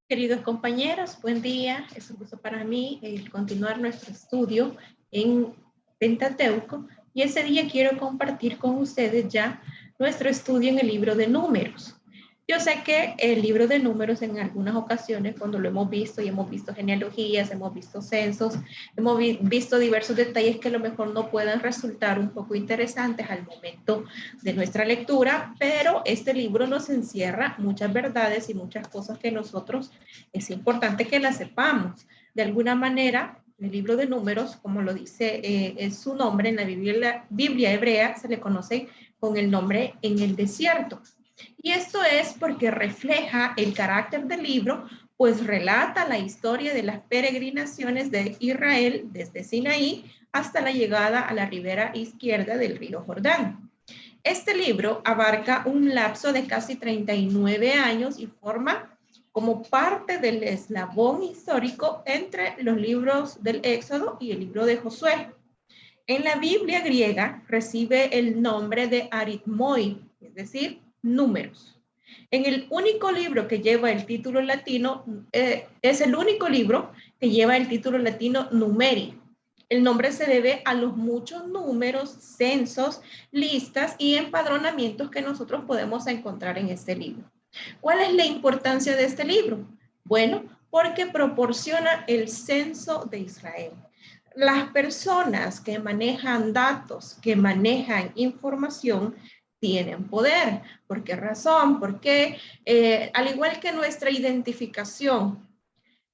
Queridos compañeros, buen día. Es un gusto para mí continuar nuestro estudio en Pentateuco y ese día quiero compartir con ustedes ya nuestro estudio en el libro de Números. Yo sé que el libro de Números en algunas ocasiones cuando lo hemos visto y hemos visto genealogías, hemos visto censos, hemos visto diversos detalles que a lo mejor no puedan resultar un poco interesantes al momento de nuestra lectura, pero este libro nos encierra muchas verdades y muchas cosas que nosotros es importante que las sepamos. De alguna manera, el libro de Números, como lo dice es su nombre en la Biblia hebrea, se le conoce con el nombre en el desierto. Y esto es porque refleja el carácter del libro, pues relata la historia de las peregrinaciones de Israel desde Sinaí hasta la llegada a la ribera izquierda del río Jordán. Este libro abarca un lapso de casi 39 años y forma como parte del eslabón histórico entre los libros del Éxodo y el libro de Josué. En la Biblia griega recibe el nombre de aritmoi, es decir, números. En el único libro que lleva el título latino, es el único libro que lleva el título latino numeri. El nombre se debe a los muchos números, censos, listas y empadronamientos que nosotros podemos encontrar en este libro. ¿Cuál es la importancia de este libro? Bueno, porque proporciona el censo de Israel. Las personas que manejan datos, que manejan información, tienen poder. ¿Por qué razón? Porque al igual que nuestra identificación,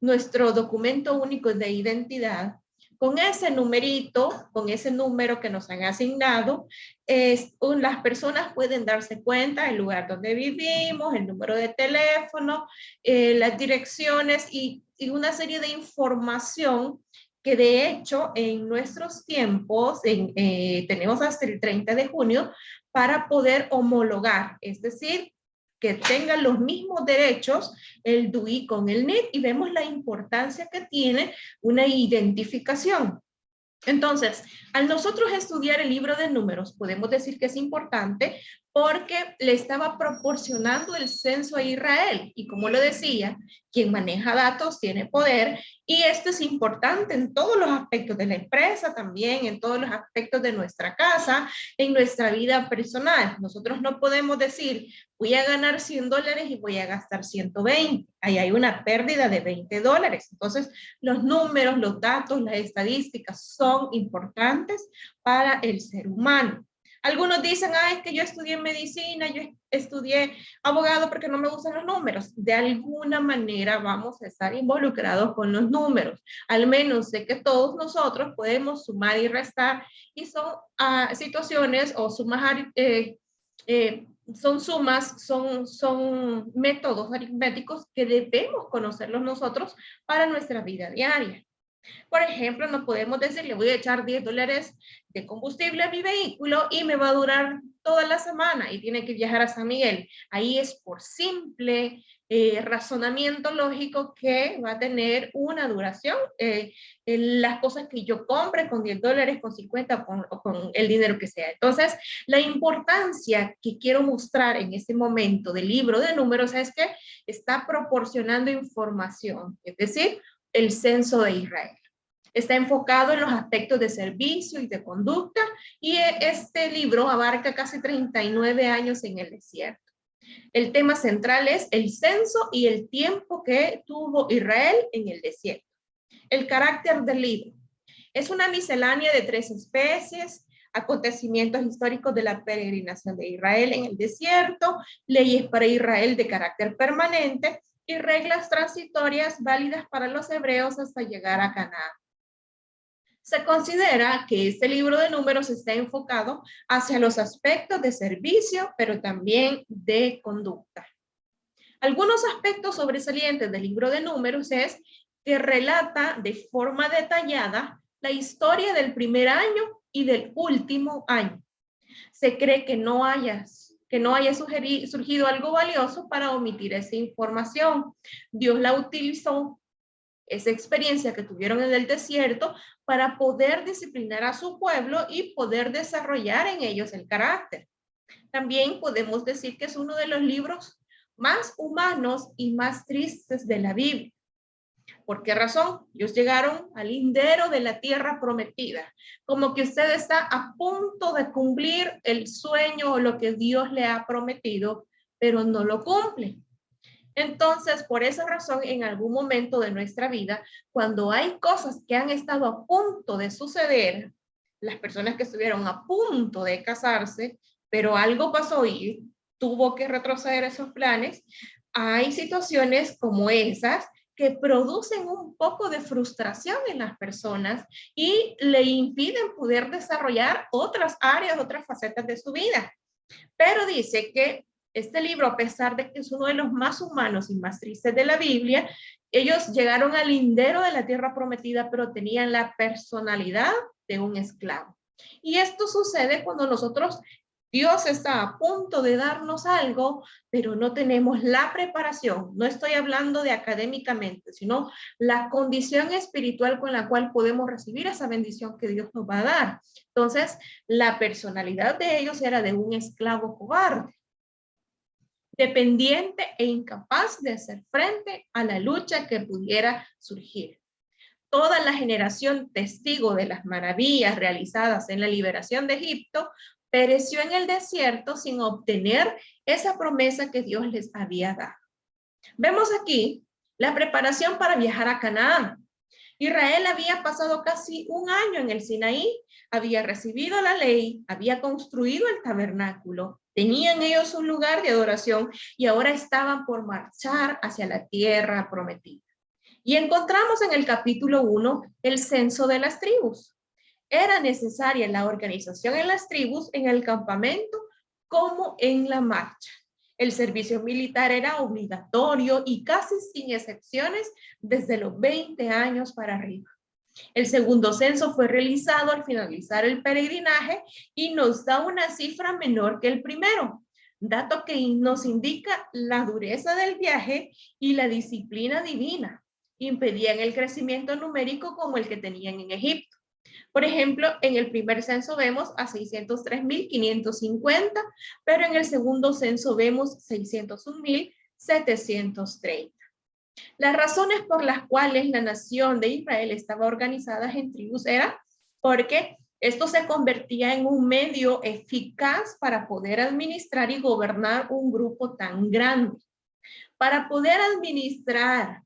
nuestro documento único de identidad, con ese numerito, con ese número que nos han asignado, las personas pueden darse cuenta del lugar donde vivimos, el número de teléfono, las direcciones y una serie de información que de hecho en nuestros tiempos tenemos hasta el 30 de junio para poder homologar, es decir, que tengan los mismos derechos el DUI con el NIT y vemos la importancia que tiene una identificación. Entonces, al nosotros estudiar el libro de números, podemos decir que es importante porque le estaba proporcionando el censo a Israel. Y como lo decía, quien maneja datos tiene poder y esto es importante en todos los aspectos de la empresa, también en todos los aspectos de nuestra casa, en nuestra vida personal. Nosotros no podemos decir, voy a ganar $100 y voy a gastar 120. Ahí hay una pérdida de $20. Entonces, los números, los datos, las estadísticas son importantes para el ser humano. Algunos dicen, es que yo estudié medicina, yo estudié abogado porque no me gustan los números. De alguna manera vamos a estar involucrados con los números. Al menos sé que todos nosotros podemos sumar y restar y son situaciones o sumas son sumas, son métodos aritméticos que debemos conocerlos nosotros para nuestra vida diaria. Por ejemplo, no podemos decir, le voy a echar $10 de combustible a mi vehículo y me va a durar toda la semana y tiene que viajar a San Miguel. Ahí es por simple razonamiento lógico que va a tener una duración. Las cosas que yo compre con $10, con 50 o con el dinero que sea. Entonces, la importancia que quiero mostrar en este momento del libro de números es que está proporcionando información, es decir, el censo de Israel. Está enfocado en los aspectos de servicio y de conducta y este libro abarca casi 39 años en el desierto. El tema central es el censo y el tiempo que tuvo Israel en el desierto. El carácter del libro. Es una miscelánea de 3 especies, acontecimientos históricos de la peregrinación de Israel en el desierto, leyes para Israel de carácter permanente y reglas transitorias válidas para los hebreos hasta llegar a Canaán. Se considera que este libro de números está enfocado hacia los aspectos de servicio, pero también de conducta. Algunos aspectos sobresalientes del libro de números es que relata de forma detallada la historia del primer año y del último año. Se cree que no haya surgido algo valioso para omitir esa información. Dios la utilizó, esa experiencia que tuvieron en el desierto, para poder disciplinar a su pueblo y poder desarrollar en ellos el carácter. También podemos decir que es uno de los libros más humanos y más tristes de la Biblia. ¿Por qué razón? Ellos llegaron al lindero de la tierra prometida, como que usted está a punto de cumplir el sueño o lo que Dios le ha prometido, pero no lo cumple. Entonces, por esa razón, en algún momento de nuestra vida, cuando hay cosas que han estado a punto de suceder, las personas que estuvieron a punto de casarse, pero algo pasó y tuvo que retroceder esos planes, hay situaciones como esas que producen un poco de frustración en las personas y le impiden poder desarrollar otras áreas, otras facetas de su vida. Pero dice que este libro, a pesar de que es uno de los más humanos y más tristes de la Biblia, ellos llegaron al lindero de la tierra prometida, pero tenían la personalidad de un esclavo. Y esto sucede cuando nosotros, Dios está a punto de darnos algo, pero no tenemos la preparación. No estoy hablando de académicamente, sino la condición espiritual con la cual podemos recibir esa bendición que Dios nos va a dar. Entonces, la personalidad de ellos era de un esclavo cobarde, dependiente e incapaz de hacer frente a la lucha que pudiera surgir. Toda la generación testigo de las maravillas realizadas en la liberación de Egipto pereció en el desierto sin obtener esa promesa que Dios les había dado. Vemos aquí la preparación para viajar a Canaán. Israel había pasado casi un año en el Sinaí, había recibido la ley, había construido el tabernáculo, tenían ellos un lugar de adoración y ahora estaban por marchar hacia la tierra prometida. Y encontramos en el capítulo 1 el censo de las tribus. Era necesaria la organización en las tribus, en el campamento, como en la marcha. El servicio militar era obligatorio y casi sin excepciones desde los 20 años para arriba. El segundo censo fue realizado al finalizar el peregrinaje y nos da una cifra menor que el primero, dato que nos indica la dureza del viaje y la disciplina divina. Impedían el crecimiento numérico como el que tenían en Egipto. Por ejemplo, en el primer censo vemos a 603.550, pero en el segundo censo vemos 601.730. Las razones por las cuales la nación de Israel estaba organizada en tribus era porque esto se convertía en un medio eficaz para poder administrar y gobernar un grupo tan grande. Para poder administrar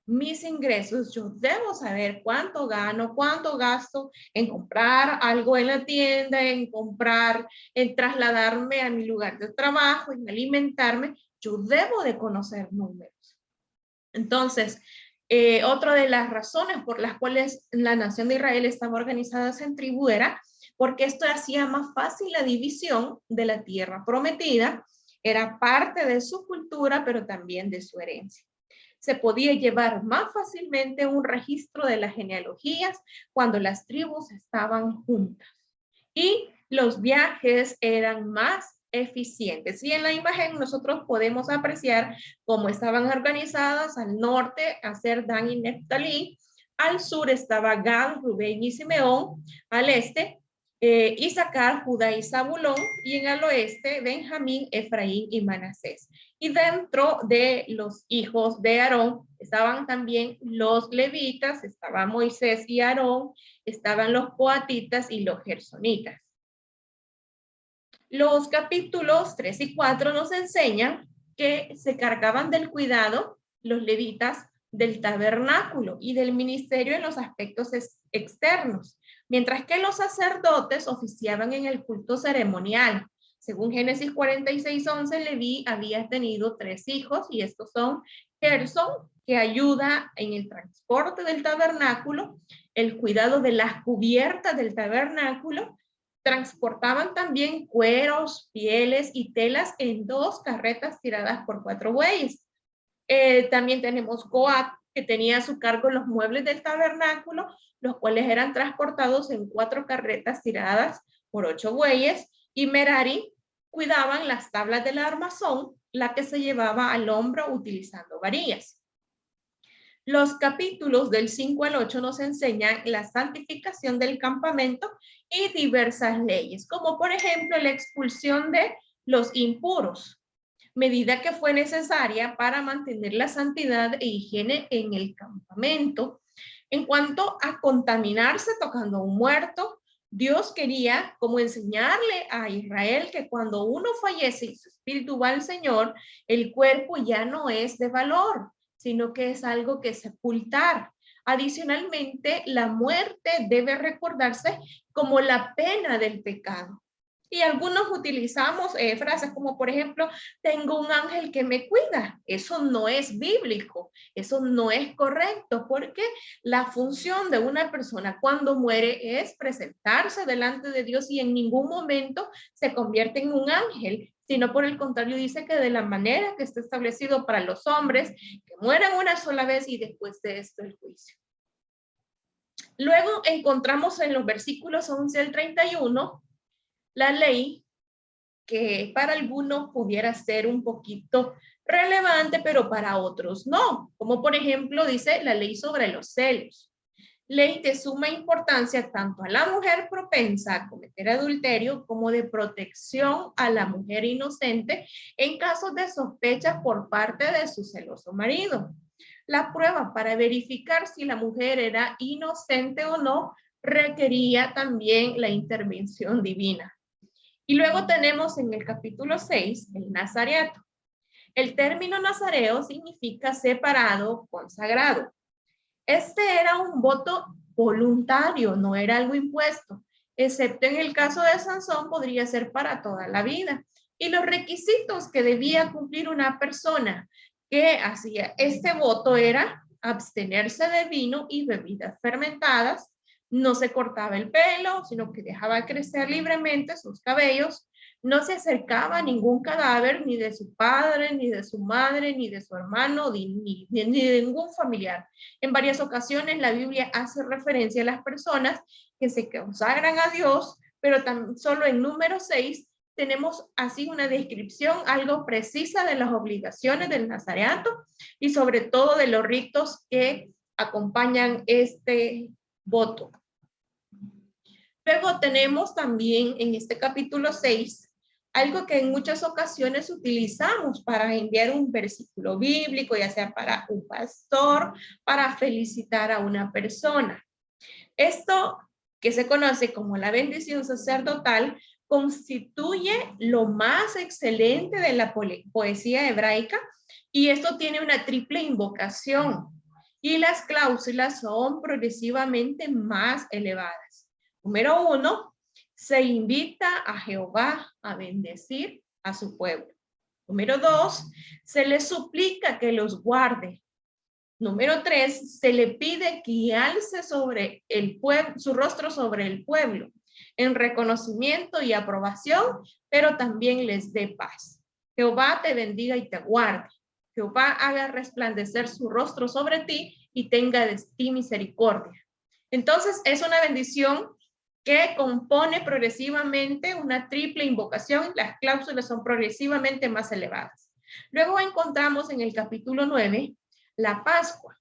mis ingresos, yo debo saber cuánto gano, cuánto gasto en comprar algo en la tienda, en comprar, en trasladarme a mi lugar de trabajo, en alimentarme. Yo debo de conocer números. Entonces, otra de las razones por las cuales la nación de Israel estaba organizada en tribu era porque esto hacía más fácil la división de la tierra prometida, era parte de su cultura, pero también de su herencia. Se podía llevar más fácilmente un registro de las genealogías cuando las tribus estaban juntas. Y los viajes eran más eficientes. Y en la imagen nosotros podemos apreciar cómo estaban organizadas. Al norte, Aser, Dan y Neftalí. Al sur estaba Gad, Rubén y Simeón. Al este, Isaacar, Judá y Zabulón. Y en el oeste, Benjamín, Efraín y Manasés. Y dentro de los hijos de Aarón estaban también los levitas, estaba Moisés y Aarón, estaban los coatitas y los gersonitas. Los capítulos 3 y 4 nos enseñan que se cargaban del cuidado los levitas del tabernáculo y del ministerio en los aspectos externos, mientras que los sacerdotes oficiaban en el culto ceremonial. Según Génesis 46:11, Leví había tenido 3 hijos y estos son Gerson, que ayuda en el transporte del tabernáculo, el cuidado de las cubiertas del tabernáculo. Transportaban también cueros, pieles y telas en 2 carretas tiradas por 4 bueyes. También tenemos Coat, que tenía a su cargo los muebles del tabernáculo, los cuales eran transportados en 4 carretas tiradas por 8 bueyes, y Merari cuidaban las tablas del armazón, la que se llevaba al hombro utilizando varillas. Los capítulos del 5 al 8 nos enseñan la santificación del campamento y diversas leyes, como por ejemplo la expulsión de los impuros. medida que fue necesaria para mantener la santidad e higiene en el campamento. En cuanto a contaminarse tocando a un muerto, Dios quería como enseñarle a Israel que cuando uno fallece y su espíritu va al Señor, el cuerpo ya no es de valor, sino que es algo que sepultar. Adicionalmente, la muerte debe recordarse como la pena del pecado. Y algunos utilizamos frases como, por ejemplo, tengo un ángel que me cuida. Eso no es bíblico, eso no es correcto, porque la función de una persona cuando muere es presentarse delante de Dios y en ningún momento se convierte en un ángel, sino por el contrario dice que de la manera que está establecido para los hombres, que mueran una sola vez y después de esto el juicio. Luego encontramos en los versículos 11 al 31 la ley que para algunos pudiera ser un poquito relevante, pero para otros no. Como por ejemplo dice la ley sobre los celos. Ley de suma importancia tanto a la mujer propensa a cometer adulterio como de protección a la mujer inocente en casos de sospechas por parte de su celoso marido. La prueba para verificar si la mujer era inocente o no requería también la intervención divina. Y luego tenemos en el capítulo 6 el nazareato. El término nazareo significa separado, consagrado. Este era un voto voluntario, no era algo impuesto, excepto en el caso de Sansón podría ser para toda la vida. Y los requisitos que debía cumplir una persona que hacía este voto era abstenerse de vino y bebidas fermentadas, no se cortaba el pelo, sino que dejaba crecer libremente sus cabellos, no se acercaba a ningún cadáver, ni de su padre, ni de su madre, ni de su hermano, ni de ningún familiar. En varias ocasiones la Biblia hace referencia a las personas que se consagran a Dios, pero tan solo en número 6 tenemos así una descripción algo precisa de las obligaciones del nazareato y sobre todo de los ritos que acompañan este voto. Luego tenemos también en este capítulo 6 algo que en muchas ocasiones utilizamos para enviar un versículo bíblico, ya sea para un pastor, para felicitar a una persona. Esto que se conoce como la bendición sacerdotal constituye lo más excelente de la poesía hebraica y esto tiene una triple invocación y las cláusulas son progresivamente más elevadas. Número 1, se invita a Jehová a bendecir a su pueblo. Número 2, se le suplica que los guarde. Número 3, se le pide que alce sobre el pueblo, su rostro sobre el pueblo en reconocimiento y aprobación, pero también les dé paz. Jehová te bendiga y te guarde. Jehová haga resplandecer su rostro sobre ti y tenga de ti misericordia. Entonces es una bendición que compone progresivamente una triple invocación. Las cláusulas son progresivamente más elevadas. Luego encontramos en el capítulo 9 la Pascua.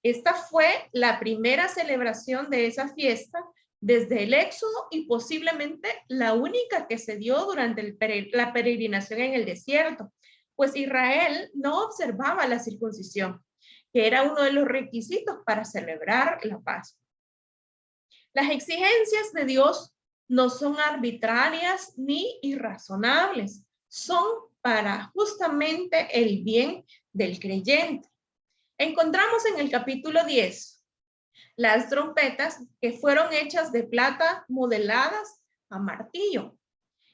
Esta fue la primera celebración de esa fiesta desde el Éxodo y posiblemente la única que se dio durante la peregrinación en el desierto, pues Israel no observaba la circuncisión, que era uno de los requisitos para celebrar la Pascua. Las exigencias de Dios no son arbitrarias ni irrazonables, son para justamente el bien del creyente. Encontramos en el capítulo 10 las trompetas que fueron hechas de plata modeladas a martillo.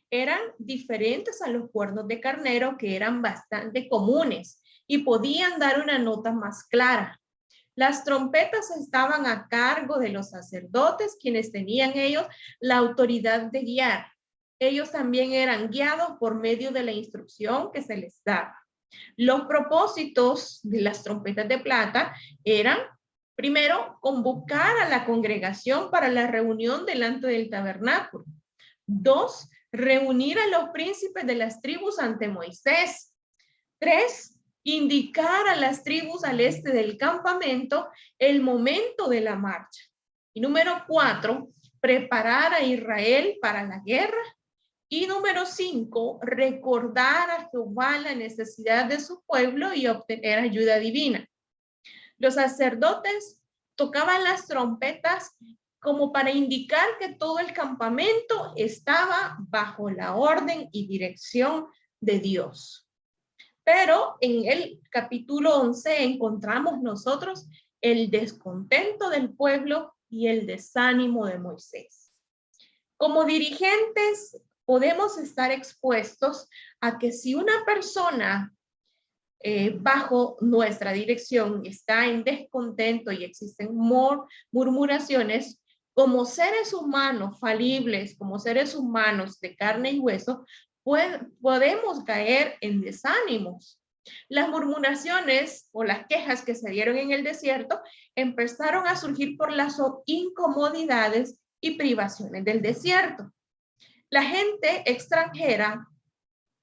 Eran diferentes a los cuernos de carnero que eran bastante comunes y podían dar una nota más clara. Las trompetas estaban a cargo de los sacerdotes, quienes tenían ellos la autoridad de guiar. Ellos también eran guiados por medio de la instrucción que se les daba. Los propósitos de las trompetas de plata eran, primero, convocar a la congregación para la reunión delante del tabernáculo. 2, reunir a los príncipes de las tribus ante Moisés. 3, indicar a las tribus al este del campamento el momento de la marcha. Y número 4, preparar a Israel para la guerra. Y número 5, recordar a Jehová la necesidad de su pueblo y obtener ayuda divina. Los sacerdotes tocaban las trompetas como para indicar que todo el campamento estaba bajo la orden y dirección de Dios. Pero en el capítulo 11 encontramos nosotros el descontento del pueblo y el desánimo de Moisés. Como dirigentes podemos estar expuestos a que si una persona bajo nuestra dirección está en descontento y existen murmuraciones, como seres humanos falibles, como seres humanos de carne y hueso, podemos caer en desánimos. Las murmuraciones o las quejas que se dieron en el desierto empezaron a surgir por las incomodidades y privaciones del desierto. La gente extranjera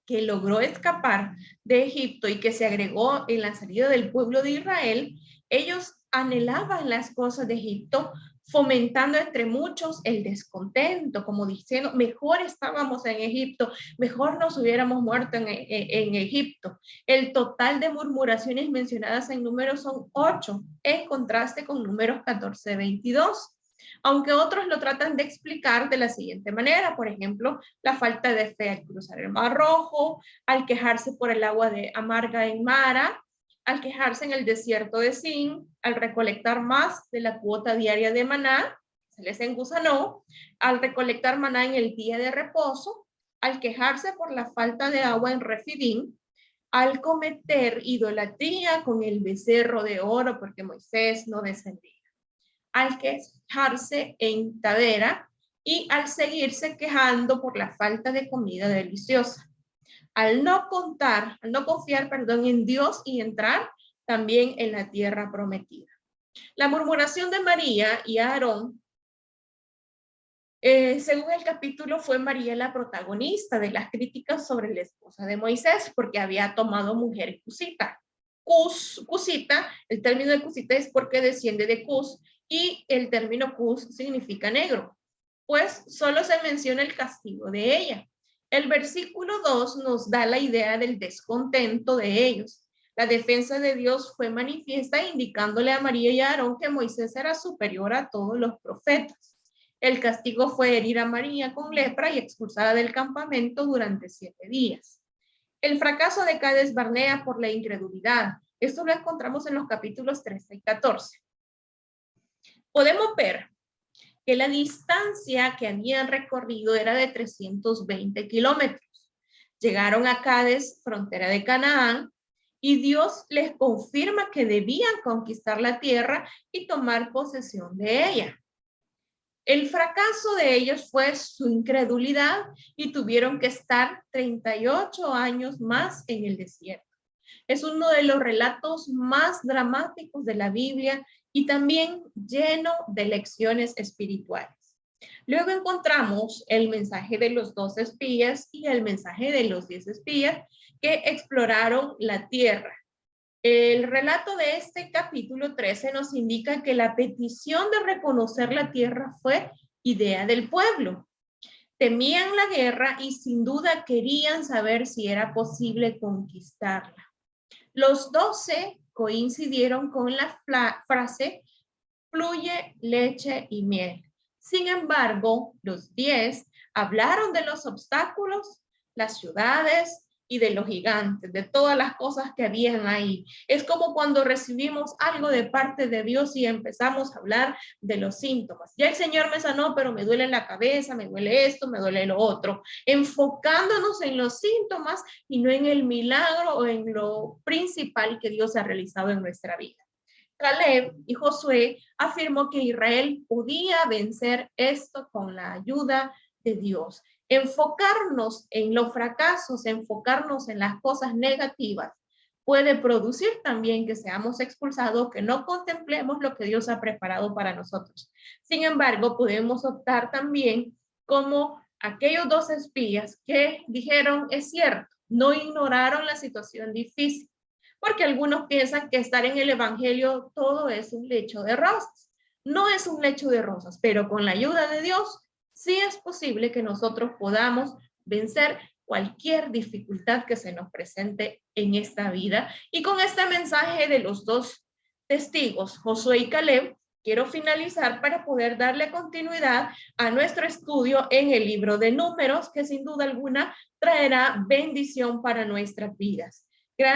que logró escapar de Egipto y que se agregó en la salida del pueblo de Israel, ellos anhelaban las cosas de Egipto, fomentando entre muchos el descontento, como diciendo, mejor estábamos en Egipto, mejor nos hubiéramos muerto en Egipto. El total de murmuraciones mencionadas en Números son 8, en contraste con Números 14-22. Aunque otros lo tratan de explicar de la siguiente manera, por ejemplo, la falta de fe al cruzar el Mar Rojo, al quejarse por el agua de amarga en Mara, al quejarse en el desierto de Sin, al recolectar más de la cuota diaria de maná, se les engusanó, al recolectar maná en el día de reposo, al quejarse por la falta de agua en Refidim, al cometer idolatría con el becerro de oro porque Moisés no descendía, al quejarse en Tadera y al seguirse quejando por la falta de comida deliciosa, al no confiar, en Dios y entrar también en la tierra prometida. La murmuración de María y Aarón, según el capítulo, fue María la protagonista de las críticas sobre la esposa de Moisés porque había tomado mujer cusita. Cusita, el término de cusita es porque desciende de Cus, y el término Cus significa negro, pues solo se menciona el castigo de ella. El versículo 2 nos da la idea del descontento de ellos. La defensa de Dios fue manifiesta indicándole a María y a Aarón que Moisés era superior a todos los profetas. El castigo fue herir a María con lepra y expulsada del campamento durante 7 días. El fracaso de Cades Barnea por la incredulidad. Esto lo encontramos en los capítulos 13 y 14. Podemos ver que la distancia que habían recorrido era de 320 kilómetros. Llegaron a Cades, frontera de Canaán, y Dios les confirma que debían conquistar la tierra y tomar posesión de ella. El fracaso de ellos fue su incredulidad y tuvieron que estar 38 años más en el desierto. Es uno de los relatos más dramáticos de la Biblia y también lleno de lecciones espirituales. Luego encontramos el mensaje de los 12 espías y el mensaje de los 10 espías que exploraron la tierra. El relato de este capítulo 13 nos indica que la petición de reconocer la tierra fue idea del pueblo. Temían la guerra y sin duda querían saber si era posible conquistarla. Los 12 coincidieron con la frase fluye leche y miel. Sin embargo, los 10 hablaron de los obstáculos, las ciudades y de los gigantes, de todas las cosas que habían ahí. Es como cuando recibimos algo de parte de Dios y empezamos a hablar de los síntomas. Ya el Señor me sanó, pero me duele la cabeza, me duele esto, me duele lo otro. Enfocándonos en los síntomas y no en el milagro o en lo principal que Dios ha realizado en nuestra vida. Caleb y Josué afirmó que Israel podía vencer esto con la ayuda de Dios. Enfocarnos en los fracasos, enfocarnos en las cosas negativas, puede producir también que seamos expulsados, que no contemplemos lo que Dios ha preparado para nosotros. Sin embargo, podemos optar también como aquellos 2 espías que dijeron, es cierto, no ignoraron la situación difícil, porque algunos piensan que estar en el evangelio todo es un lecho de rosas. No es un lecho de rosas, pero con la ayuda de Dios sí es posible que nosotros podamos vencer cualquier dificultad que se nos presente en esta vida. Y con este mensaje de los dos testigos, Josué y Caleb, quiero finalizar para poder darle continuidad a nuestro estudio en el libro de Números, que sin duda alguna traerá bendición para nuestras vidas.